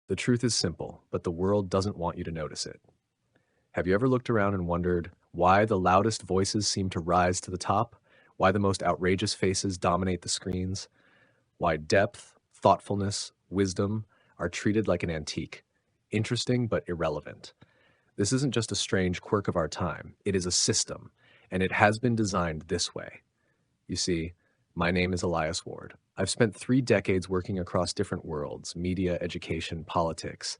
The truth is simple, but the world doesn't want you to notice it. Have you ever looked around and wondered why the loudest voices seem to rise to the top? Why the most outrageous faces dominate the screens? Why depth, thoughtfulness, wisdom are treated like an antique, interesting but irrelevant? This isn't just a strange quirk of our time, it is a system, and it has been designed this way. You see, my name is Elias Ward. I've spent 3 decades working across different worlds, media, education, politics,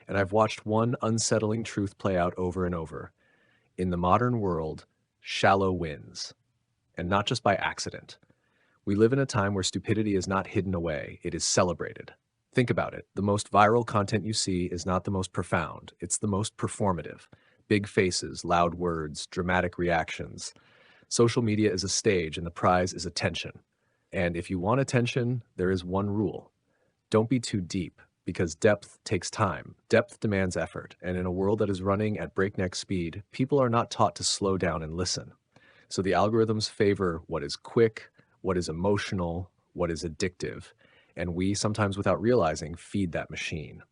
and I've watched one unsettling truth play out over and over. In the modern world, shallow wins, and not just by accident. We live in a time where stupidity is not hidden away, it is celebrated. Think about it. The most viral content you see is not the most profound, it's the most performative. Big faces, loud words, dramatic reactions. Social media is a stage and the prize is attention. And if you want attention, there is one rule. Don't be too deep, because depth takes time. Depth demands effort, and in a world that is running at breakneck speed, people are not taught to slow down and listen. So the algorithms favor what is quick, what is emotional, what is addictive, and we, sometimes without realizing, feed that machine.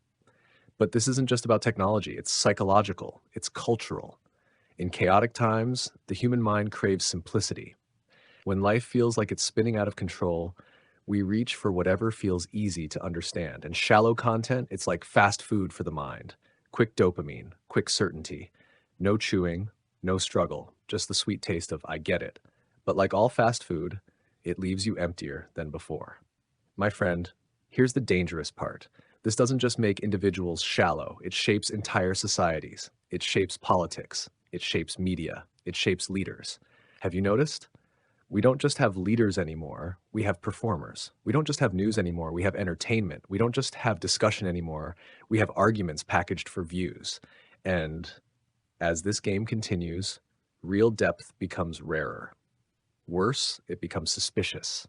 But this isn't just about technology, it's psychological, it's cultural. In chaotic times, the human mind craves simplicity. When life feels like it's spinning out of control, we reach for whatever feels easy to understand. And shallow content, it's like fast food for the mind. Quick dopamine, quick certainty. No chewing, no struggle, just the sweet taste of I get it. But like all fast food, it leaves you emptier than before. My friend, here's the dangerous part. This doesn't just make individuals shallow, it shapes entire societies. It shapes politics. It shapes media. It shapes leaders. Have you noticed? We don't just have leaders anymore, we have performers. We don't just have news anymore, we have entertainment. We don't just have discussion anymore, we have arguments packaged for views. And as this game continues, real depth becomes rarer. Worse, it becomes suspicious.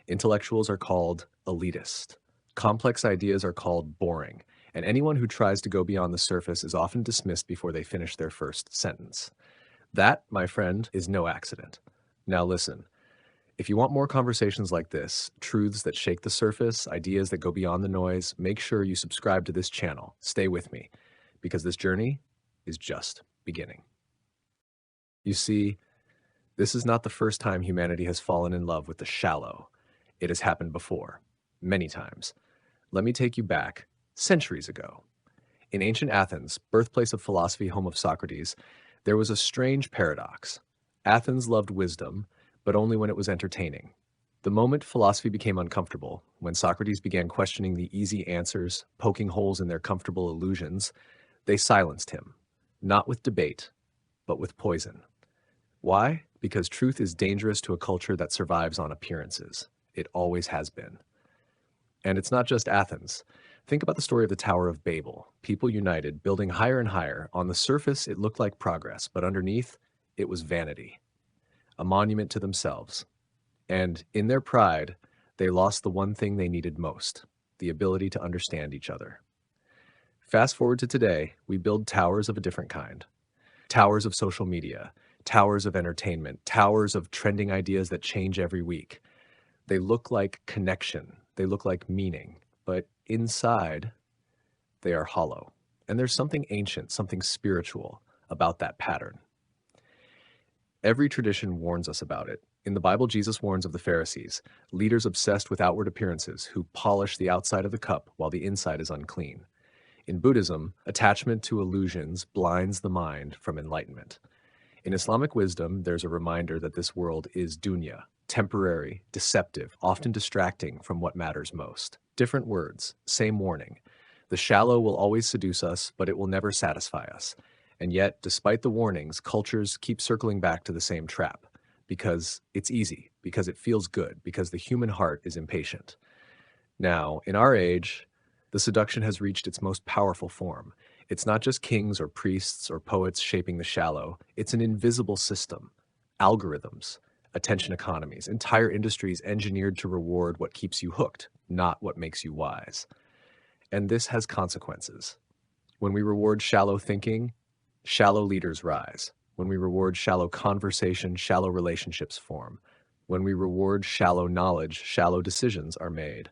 Intellectuals are called elitist. Complex ideas are called boring. And anyone who tries to go beyond the surface is often dismissed before they finish their first sentence. That, my friend, is no accident. Now listen, if you want more conversations like this, truths that shake the surface, ideas that go beyond the noise, make sure you subscribe to this channel. Stay with me, because this journey is just beginning. You see, this is not the first time humanity has fallen in love with the shallow. It has happened before, many times. Let me take you back centuries ago. In ancient Athens, birthplace of philosophy, home of Socrates, there was a strange paradox. Athens loved wisdom, but only when it was entertaining. The moment philosophy became uncomfortable, when Socrates began questioning the easy answers, poking holes in their comfortable illusions, they silenced him, not with debate, but with poison. Why? Because truth is dangerous to a culture that survives on appearances. It always has been. And it's not just Athens. Think about the story of the Tower of Babel. People united, building higher and higher. On the surface, it looked like progress, but underneath, it was vanity, a monument to themselves. And in their pride, they lost the one thing they needed most, the ability to understand each other. Fast forward to today, we build towers of a different kind. Towers of social media, towers of entertainment, towers of trending ideas that change every week. They look like connection, they look like meaning, but inside, they are hollow. And there's something ancient, something spiritual about that pattern. Every tradition warns us about it. In the Bible, Jesus warns of the Pharisees, leaders obsessed with outward appearances who polish the outside of the cup while the inside is unclean. In Buddhism, attachment to illusions blinds the mind from enlightenment. In Islamic wisdom, there's a reminder that this world is dunya, temporary, deceptive, often distracting from what matters most. Different words, same warning. The shallow will always seduce us, but it will never satisfy us. And yet, despite the warnings, cultures keep circling back to the same trap. Because it's easy, because it feels good, because the human heart is impatient. Now, in our age, the seduction has reached its most powerful form. It's not just kings or priests or poets shaping the shallow. It's an invisible system. Algorithms, attention economies, entire industries engineered to reward what keeps you hooked, not what makes you wise. And this has consequences. When we reward shallow thinking, shallow leaders rise. When we reward shallow conversation, shallow relationships form. When we reward shallow knowledge, shallow decisions are made.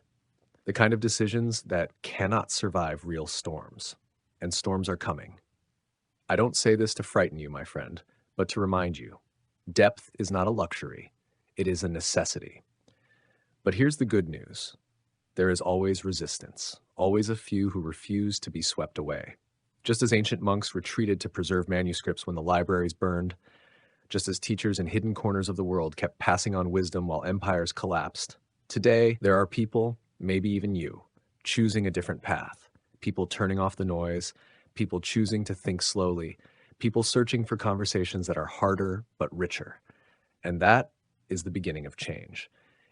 The kind of decisions that cannot survive real storms. And storms are coming. I don't say this to frighten you, my friend, but to remind you. Depth is not a luxury, it is a necessity. But here's the good news. There is always resistance, always a few who refuse to be swept away. Just as ancient monks retreated to preserve manuscripts when the libraries burned, just as teachers in hidden corners of the world kept passing on wisdom while empires collapsed, today there are people, maybe even you, choosing a different path. People turning off the noise, people choosing to think slowly, people searching for conversations that are harder but richer. And that is the beginning of change.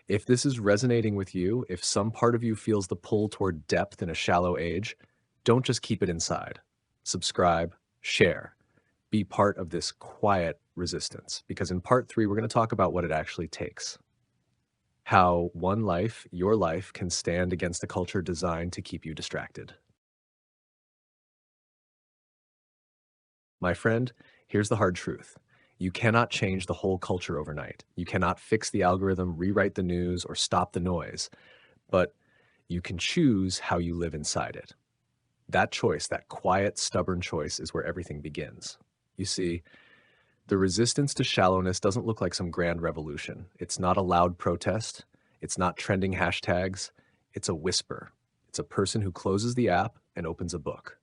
If this is resonating with you, if some part of you feels the pull toward depth in a shallow age, don't just keep it inside. Subscribe, share, be part of this quiet resistance. Because in part 3, we're going to talk about what it actually takes. How one life, your life, can stand against a culture designed to keep you distracted. My friend, here's the hard truth. You cannot change the whole culture overnight. You cannot fix the algorithm, rewrite the news, or stop the noise. But you can choose how you live inside it. That choice, that quiet, stubborn choice, is where everything begins. You see, the resistance to shallowness doesn't look like some grand revolution. It's not a loud protest. It's not trending hashtags. It's a whisper. It's a person who closes the app and opens a book.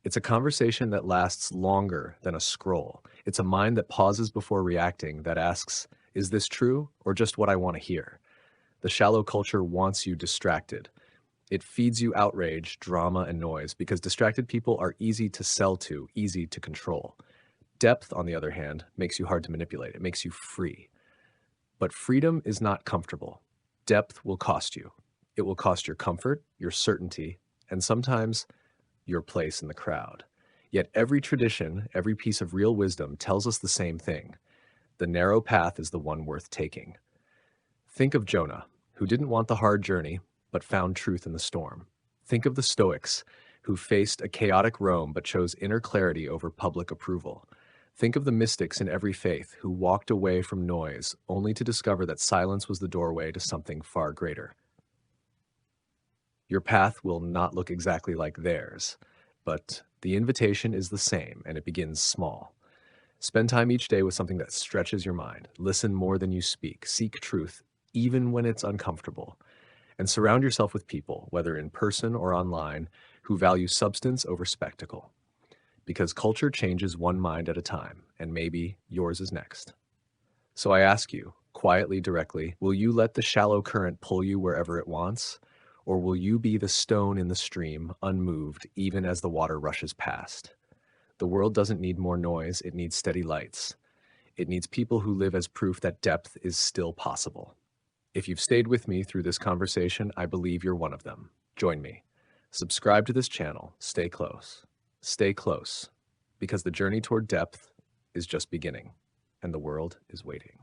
It's a conversation that lasts longer than a scroll. It's a mind that pauses before reacting, that asks, is this true or just what I want to hear? The shallow culture wants you distracted. It feeds you outrage, drama, and noise because distracted people are easy to sell to, easy to control. Depth, on the other hand, makes you hard to manipulate. It makes you free. But freedom is not comfortable. Depth will cost you. It will cost your comfort, your certainty, and sometimes your place in the crowd. Yet every tradition, every piece of real wisdom tells us the same thing. The narrow path is the one worth taking. Think of Jonah, who didn't want the hard journey, but found truth in the storm. Think of the Stoics, who faced a chaotic Rome but chose inner clarity over public approval. Think of the mystics in every faith who walked away from noise only to discover that silence was the doorway to something far greater. Your path will not look exactly like theirs, but the invitation is the same, and it begins small. Spend time each day with something that stretches your mind. Listen more than you speak. Seek truth, even when it's uncomfortable. And surround yourself with people, whether in person or online, who value substance over spectacle. Because culture changes one mind at a time, and maybe yours is next. So I ask you, quietly, directly, will you let the shallow current pull you wherever it wants? Or will you be the stone in the stream, unmoved, even as the water rushes past? The world doesn't need more noise, it needs steady lights. It needs people who live as proof that depth is still possible. If you've stayed with me through this conversation, I believe you're one of them. Join me. Subscribe to this channel. Stay close. Stay close, because the journey toward depth is just beginning, and the world is waiting.